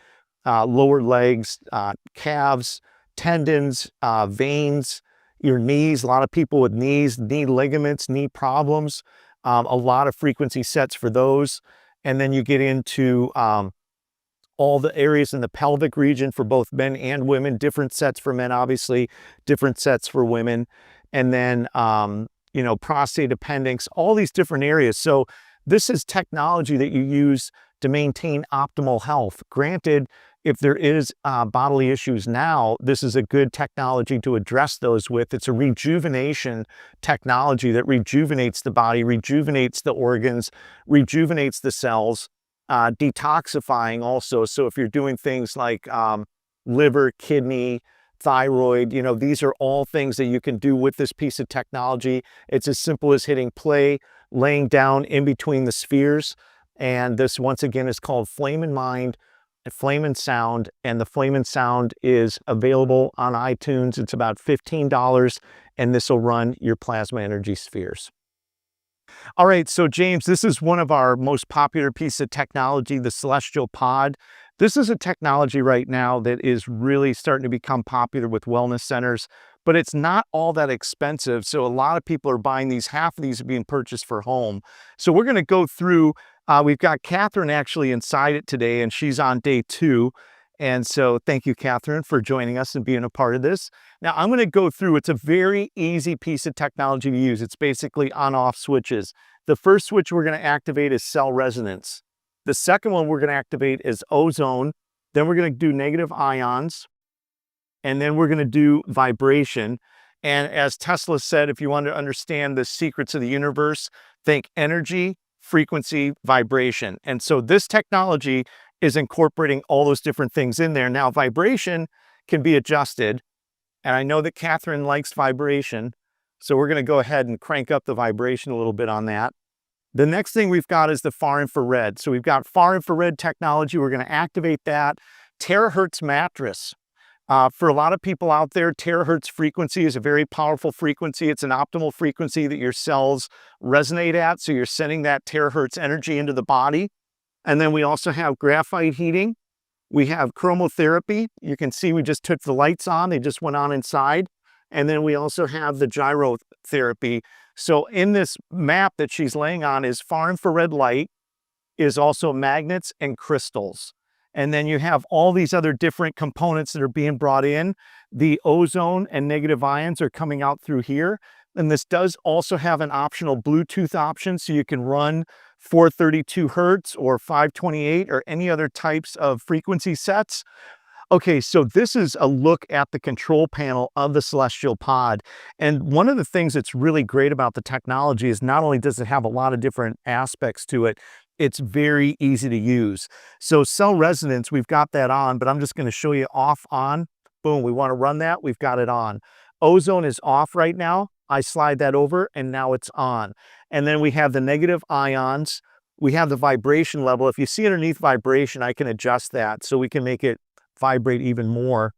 lower legs, calves, tendons, veins, your knees. A lot of people with knees, knee ligaments, knee problems, a lot of frequency sets for those. And then you get into all the areas in the pelvic region for both men and women, different sets for men, obviously, different sets for women. And then, prostate, appendix, all these different areas. So this is technology that you use to maintain optimal health. Granted, if there is bodily issues now, this is a good technology to address those with. It's a rejuvenation technology that rejuvenates the body, rejuvenates the organs, rejuvenates the cells, detoxifying also. So if you're doing things like liver, kidney, thyroid, these are all things that you can do with this piece of technology. It's as simple as hitting play, laying down in between the spheres. And this, once again, is called Flame and Mind, Flame and Sound, and the Flame and Sound is available on iTunes. It's about $15, and this will run your plasma energy spheres. All right, so James, this is one of our most popular pieces of technology, the Celestial Pod. This is a technology right now that is really starting to become popular with wellness centers, but it's not all that expensive. So a lot of people are buying these. Half of these are being purchased for home. So we're going to go through. We've got Catherine actually inside it today, and she's on day 2. And so thank you, Catherine, for joining us and being a part of this. Now I'm going to go through. It's a very easy piece of technology to use. It's basically on-off switches. The first switch we're going to activate is cell resonance. The second one we're going to activate is ozone. Then we're going to do negative ions. And then we're going to do vibration. And as Tesla said, if you want to understand the secrets of the universe, think energy, frequency, vibration. And so this technology is incorporating all those different things in there. Now, vibration can be adjusted. And I know that Catherine likes vibration. So we're going to go ahead and crank up the vibration a little bit on that. The next thing we've got is the far infrared. So we've got far infrared technology. We're going to activate that. Terahertz mattress. For a lot of people out there, terahertz frequency is a very powerful frequency. It's an optimal frequency that your cells resonate at. So you're sending that terahertz energy into the body. And then we also have graphite heating. We have chromotherapy. You can see we just took the lights on. They just went on inside. And then we also have the gyrotherapy. So in this map that she's laying on is far infrared light, is also magnets and crystals. And then you have all these other different components that are being brought in. The ozone and negative ions are coming out through here. And this does also have an optional Bluetooth option, so you can run 432 Hertz or 528 or any other types of frequency sets. Okay, so this is a look at the control panel of the Celestial Pod. And one of the things that's really great about the technology is not only does it have a lot of different aspects to it, it's very easy to use. So cell resonance, we've got that on, but I'm just going to show you off, on. Boom, we want to run that, we've got it on. Ozone is off right now. I slide that over and now it's on. And then we have the negative ions. We have the vibration level. If you see underneath vibration, I can adjust that so we can make it vibrate even more,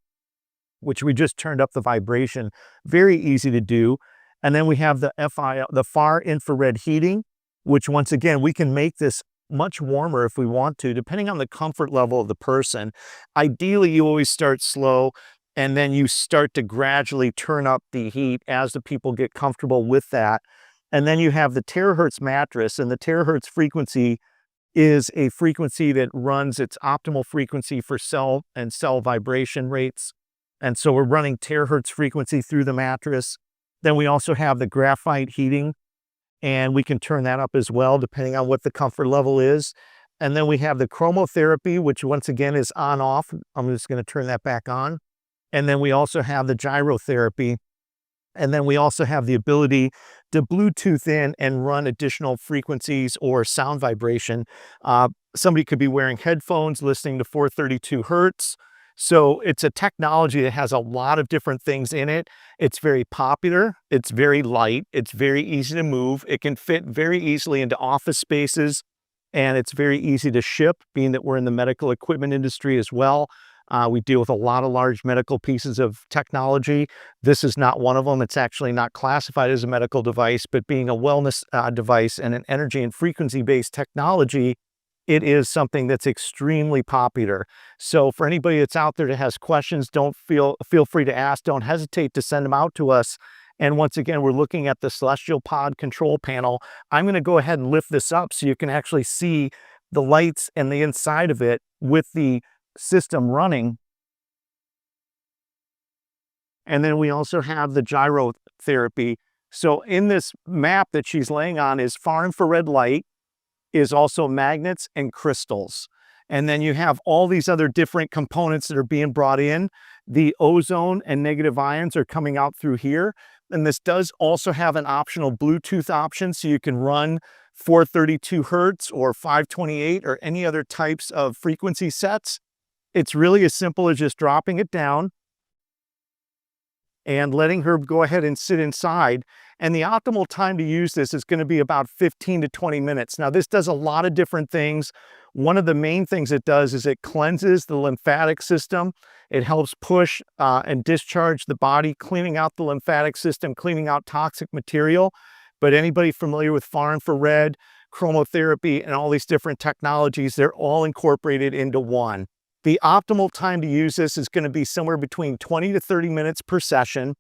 which we just turned up the vibration. Very easy to do. And then we have the the far infrared heating, which once again, we can make this much warmer if we want to, depending on the comfort level of the person. Ideally, you always start slow and then you start to gradually turn up the heat as the people get comfortable with that. And then you have the terahertz mattress, and the terahertz frequency is a frequency that runs its optimal frequency for cell and cell vibration rates. And so we're running terahertz frequency through the mattress. Then we also have the graphite heating, and we can turn that up as well, depending on what the comfort level is. And then we have the chromotherapy, which once again is on off. I'm just going to turn that back on. And then we also have the gyrotherapy. And then we also have the ability to Bluetooth in and run additional frequencies or sound vibration. Somebody could be wearing headphones, listening to 432 Hertz. So it's a technology that has a lot of different things in it. It's very popular. It's very light. It's very easy to move. It can fit very easily into office spaces, and it's very easy to ship, being that we're in the medical equipment industry as well. We deal with a lot of large medical pieces of technology. This is not one of them. It's actually not classified as a medical device, but being a wellness device and an energy and frequency-based technology, it is something that's extremely popular. So for anybody that's out there that has questions, feel free to ask. Don't hesitate to send them out to us. And once again, we're looking at the Celestial Pod control panel. I'm going to go ahead and lift this up so you can actually see the lights and the inside of it with the system running. And then we also have the gyrotherapy. So in this map that she's laying on is far infrared light, is also magnets and crystals. And then you have all these other different components that are being brought in. The ozone and negative ions are coming out through here. And this does also have an optional Bluetooth option, so you can run 432 Hertz or 528 or any other types of frequency sets. It's really as simple as just dropping it down and letting her go ahead and sit inside. And the optimal time to use this is going to be about 15 to 20 minutes. Now, this does a lot of different things. One of the main things it does is it cleanses the lymphatic system. It helps push and discharge the body, cleaning out the lymphatic system, cleaning out toxic material. But anybody familiar with far infrared, chromotherapy, and all these different technologies, they're all incorporated into one. The optimal time to use this is going to be somewhere between 20 to 30 minutes per session.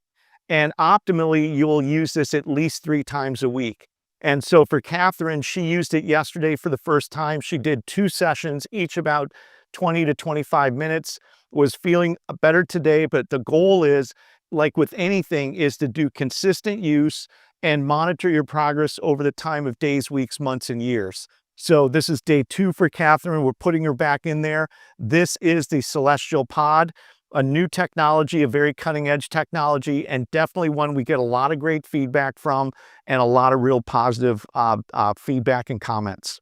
And optimally, you will use this at least 3 times a week. And so for Catherine, she used it yesterday for the first time. She did 2 sessions, each about 20 to 25 minutes, was feeling better today. But the goal is, like with anything, is to do consistent use and monitor your progress over the time of days, weeks, months, and years. So this is day 2 for Catherine. We're putting her back in there. This is the Celestial Pod. a new technology, a very cutting edge technology, and definitely one we get a lot of great feedback from and a lot of real positive feedback and comments.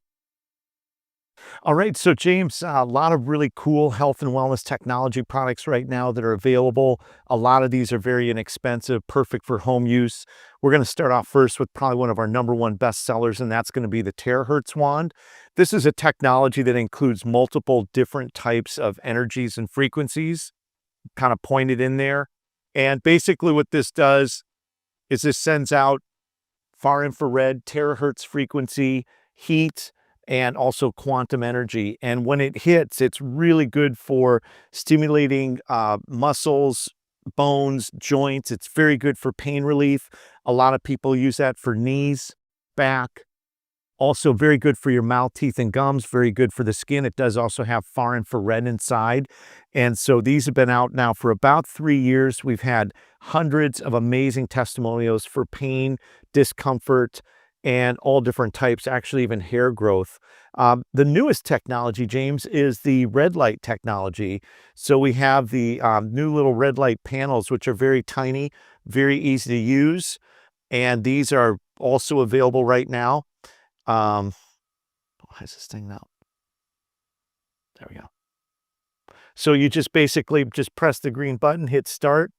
All right, so James, a lot of really cool health and wellness technology products right now that are available. A lot of these are very inexpensive, perfect for home use. We're going to start off first with probably one of our #1 best sellers, and that's going to be the terahertz wand. This is a technology that includes multiple different types of energies and frequencies kind of pointed in there. And basically what this does is this sends out far infrared, terahertz frequency, heat, and also quantum energy. And when it hits, it's really good for stimulating muscles, bones, joints. It's very good for pain relief. A lot of people use that for knees, back. Also very good for your mouth, teeth, and gums, very good for the skin. It does also have far infrared inside. And so these have been out now for about 3 years. We've had hundreds of amazing testimonials for pain, discomfort, and all different types, actually even hair growth. The newest technology, James, is the red light technology. So we have the new little red light panels, which are very tiny, very easy to use. And these are also available right now. Why is this thing now? There we go. So you just basically just press the green button, hit start,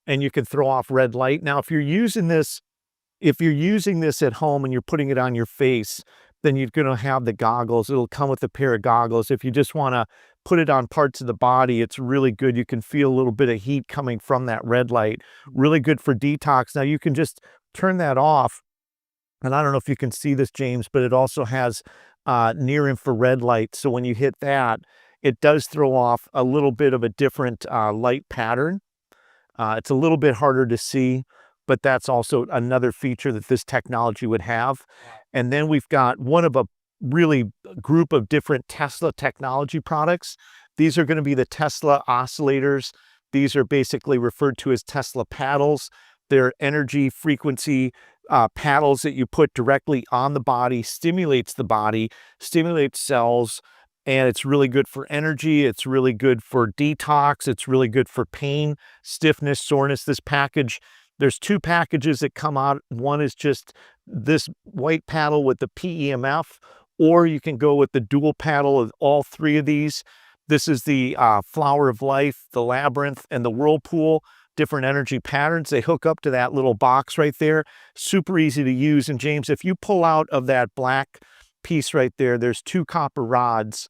and you can throw off red light. Now, if you're using this at home and you're putting it on your face, then you're going to have the goggles. It'll come with a pair of goggles. If you just want to put it on parts of the body, it's really good. You can feel a little bit of heat coming from that red light. Really good for detox. Now, you can just turn that off. And I don't know if you can see this, James, but it also has near infrared light. So when you hit that, it does throw off a little bit of a different light pattern. It's a little bit harder to see, but that's also another feature that this technology would have. And then we've got one of a really group of different Tesla technology products. These are going to be the Tesla oscillators. These are basically referred to as Tesla paddles. They're energy frequency paddles that you put directly on the body, stimulates the body, stimulates cells, and it's really good for energy. It's really good for detox. It's really good for pain, stiffness, soreness. This package, there's 2 packages that come out. One is just this white paddle with the PEMF, or you can go with the dual paddle of all 3 of these. This is the Flower of Life, the Labyrinth, and the Whirlpool. Different energy patterns. They hook up to that little box right there. Super easy to use. And James, if you pull out of that black piece right there, there's 2 copper rods,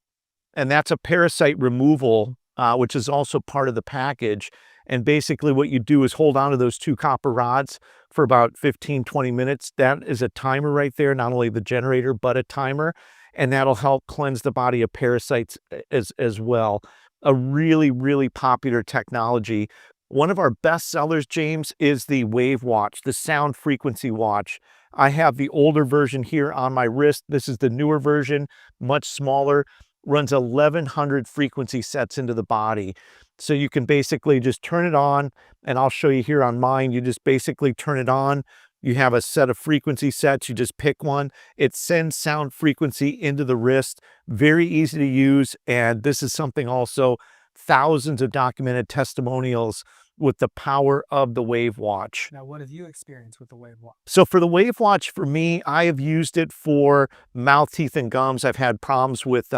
and that's a parasite removal, which is also part of the package. And basically what you do is hold on to those 2 copper rods for about 15, 20 minutes. That is a timer right there, not only the generator, but a timer. And that'll help cleanse the body of parasites as well. A really, really popular technology. One of our best sellers, James, is the Wave Watch, the sound frequency watch. I have the older version here on my wrist. This is the newer version, much smaller, runs 1,100 frequency sets into the body. So you can basically just turn it on, and I'll show you here on mine. You just basically turn it on. You have a set of frequency sets. You just pick one. It sends sound frequency into the wrist. Very easy to use. And this is something also, thousands of documented testimonials with the power of the Wave Watch. Now, what have you experienced with the Wave Watch? So for the Wave Watch, for me, I have used it for mouth, teeth, and gums. I've had problems with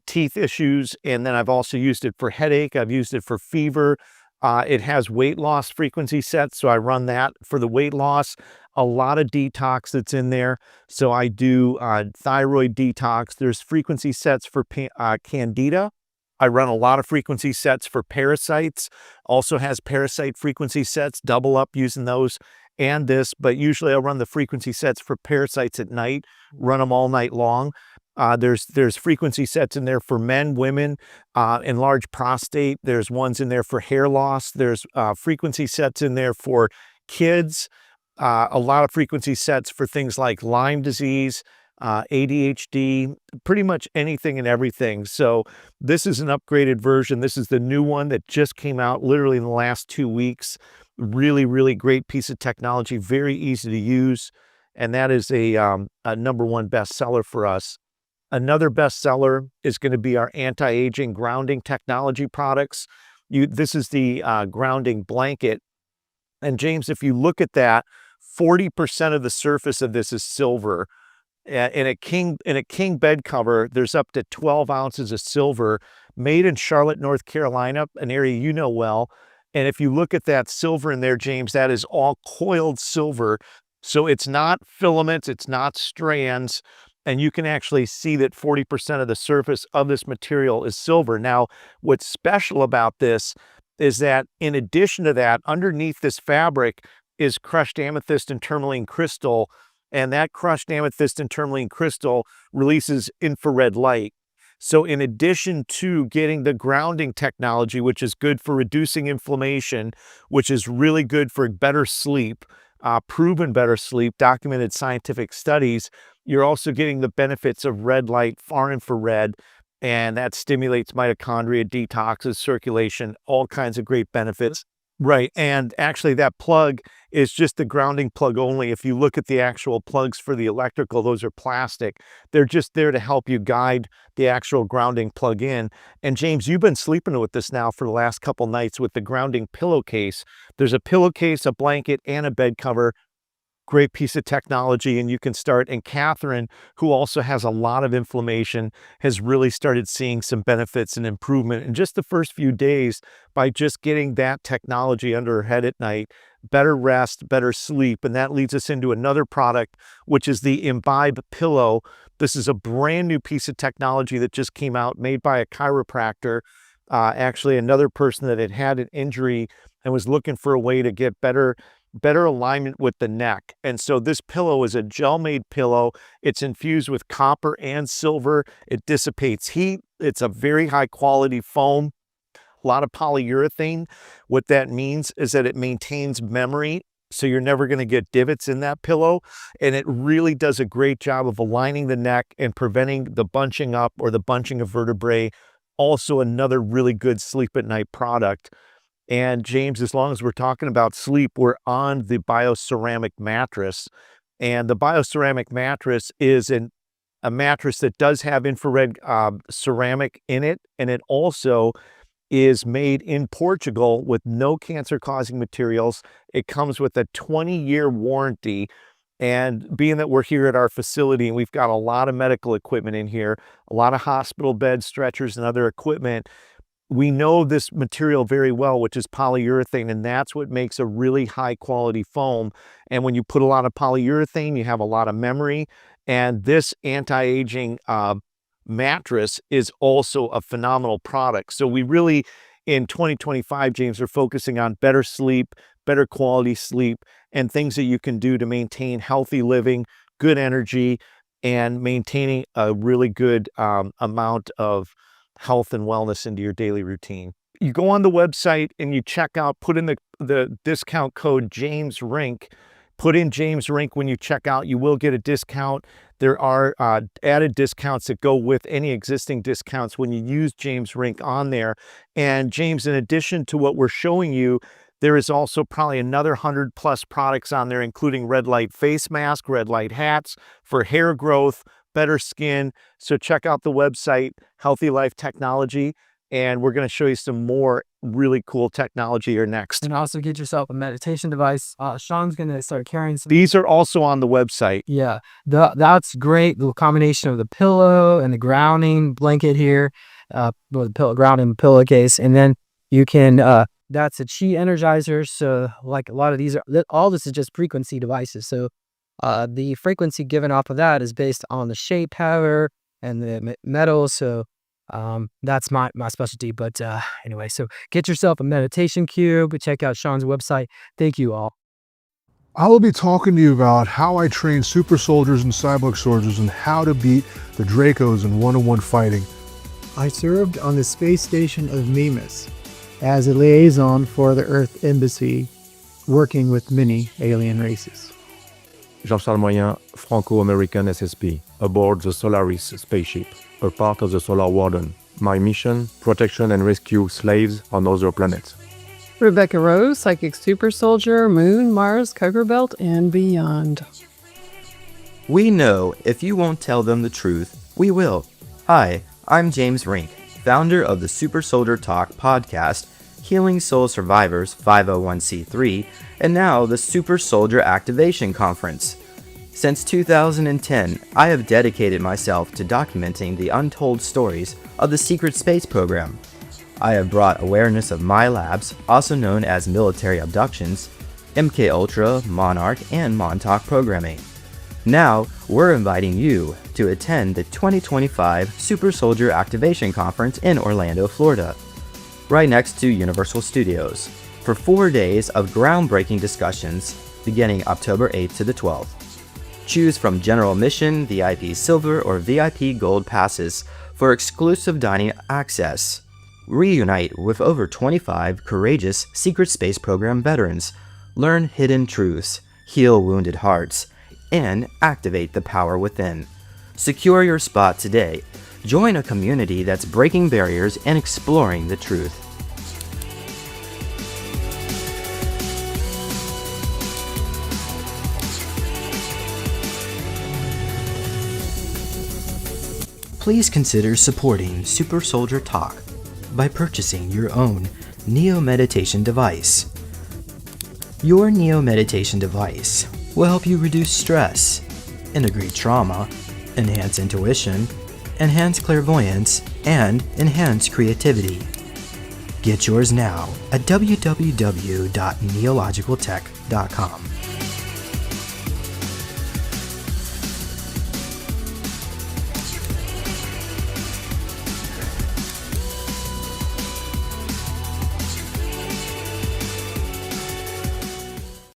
teeth issues, and then I've also used it for headache. I've used it for fever. It has weight loss frequency sets, so I run that for the weight loss. A lot of detox that's in there. So I do thyroid detox. There's frequency sets for candida. I run a lot of frequency sets for parasites. Also has parasite frequency sets, double up using those and this, but usually I run the frequency sets for parasites at night, run them all night long. There's frequency sets in there for men, women, enlarged prostate. There's ones in there for hair loss. There's frequency sets in there for kids. A lot of frequency sets for things like Lyme disease, ADHD, pretty much anything and everything. So this is an upgraded version. This is the new one that just came out literally in the last 2 weeks. Really, really great piece of technology, very easy to use. And that is a #1 bestseller for us. Another bestseller is going to be our anti-aging grounding technology products. This is the grounding blanket. And James, if you look at that, 40% of the surface of this is silver. In a king bed cover, there's up to 12 ounces of silver, made in Charlotte, North Carolina, an area you know well. And if you look at that silver in there, James, that is all coiled silver. So it's not filaments, it's not strands. And you can actually see that 40% of the surface of this material is silver. Now, what's special about this is that in addition to that, underneath this fabric is crushed amethyst and tourmaline crystal. And that crushed amethyst and tourmaline crystal releases infrared light. So in addition to getting the grounding technology, which is good for reducing inflammation, which is really good for better sleep, proven better sleep, documented scientific studies, you're also getting the benefits of red light, far infrared, and that stimulates mitochondria, detoxes circulation, all kinds of great benefits. Right, and actually that plug is just the grounding plug only. If you look at the actual plugs for the electrical, those are plastic. They're just there to help you guide the actual grounding plug in. And James, you've been sleeping with this now for the last couple nights with the grounding pillowcase. There's a pillowcase, a blanket, and a bed cover. Great piece of technology, and you can start. And Catherine, who also has a lot of inflammation, has really started seeing some benefits and improvement in just the first few days by just getting that technology under her head at night. Better rest, better sleep. And that leads us into another product, which is the Imbibe pillow. This is a brand new piece of technology that just came out, made by a chiropractor. Actually, another person that had had an injury and was looking for a way to get better alignment with the neck. And so this pillow is a gel-made pillow. It's infused with copper and silver. It dissipates heat. It's a very high quality foam, a lot of polyurethane. What that means is that it maintains memory, so you're never going to get divots in that pillow. And it really does a great job of aligning the neck and preventing the bunching up or the bunching of vertebrae. Also another really good sleep at night product. And James, as long as we're talking about sleep, we're on the bioceramic mattress. And the bioceramic mattress is a mattress that does have infrared ceramic in it. And it also is made in Portugal with no cancer-causing materials. It comes with a 20-year warranty. And being that we're here at our facility and we've got a lot of medical equipment in here, a lot of hospital beds, stretchers, and other equipment, we know this material very well, which is polyurethane, and that's what makes a really high quality foam. And when you put a lot of polyurethane, you have a lot of memory. And this anti-aging mattress is also a phenomenal product. So we really, in 2025, James, are focusing on better sleep, better quality sleep, and things that you can do to maintain healthy living, good energy, and maintaining a really good amount of health and wellness into your daily routine. You go on the website and you check out, put in the discount code James Rink. Put in James Rink when you check out. You will get a discount. There are added discounts that go with any existing discounts when you use James Rink on there. And James, in addition to what we're showing you, there is also probably another 100+ products on there, including red light face mask, red light hats for hair growth, better skin. So check out the website, Healthy Life Technology, and we're going to show you some more really cool technology here next. And also get yourself a meditation device. Sean's going to start carrying some. These are also on the website. Yeah, that's great. The combination of the pillow and the grounding blanket here, the pillow grounding pillowcase, and then you can. That's a chi energizer. So like a lot of these all this is just frequency devices. So the frequency given off of that is based on the shea powder and the metal. So that's my specialty. But anyway, so get yourself a meditation cube. Check out Sean's website. Thank you all. I will be talking to you about how I train super soldiers and cyborg soldiers and how to beat the Dracos in one-on-one fighting. I served on the space station of Mimas as a liaison for the Earth Embassy, working with many alien races. Jean-Charles Moyen, Franco-American SSP, aboard the Solaris spaceship, a part of the Solar Warden. My mission, protection and rescue slaves on other planets. Rebecca Rose, Psychic Super Soldier, Moon, Mars, Kuiper Belt, and beyond. We know if you won't tell them the truth, we will. Hi, I'm James Rink, founder of the Super Soldier Talk podcast, Healing Soul Survivors 501c3, and now the Super Soldier Activation Conference. Since 2010, I have dedicated myself to documenting the untold stories of the secret space program. I have brought awareness of milabs, also known as military abductions, MKUltra, Monarch, and Montauk programming. Now, we're inviting you to attend the 2025 Super Soldier Activation Conference in Orlando, Florida, right next to Universal Studios, for 4 days of groundbreaking discussions beginning October 8th to the 12th. Choose from General Admission, VIP Silver, or VIP Gold passes for exclusive dining access. Reunite with over 25 courageous Secret Space Program veterans, learn hidden truths, heal wounded hearts, and activate the power within. Secure your spot today. Join a community that's breaking barriers and exploring the truth. Please consider supporting Super Soldier Talk by purchasing your own Neo Meditation device. Your Neo Meditation device will help you reduce stress, integrate trauma, enhance intuition, enhance clairvoyance, and enhance creativity. Get yours now at www.neologicaltech.com.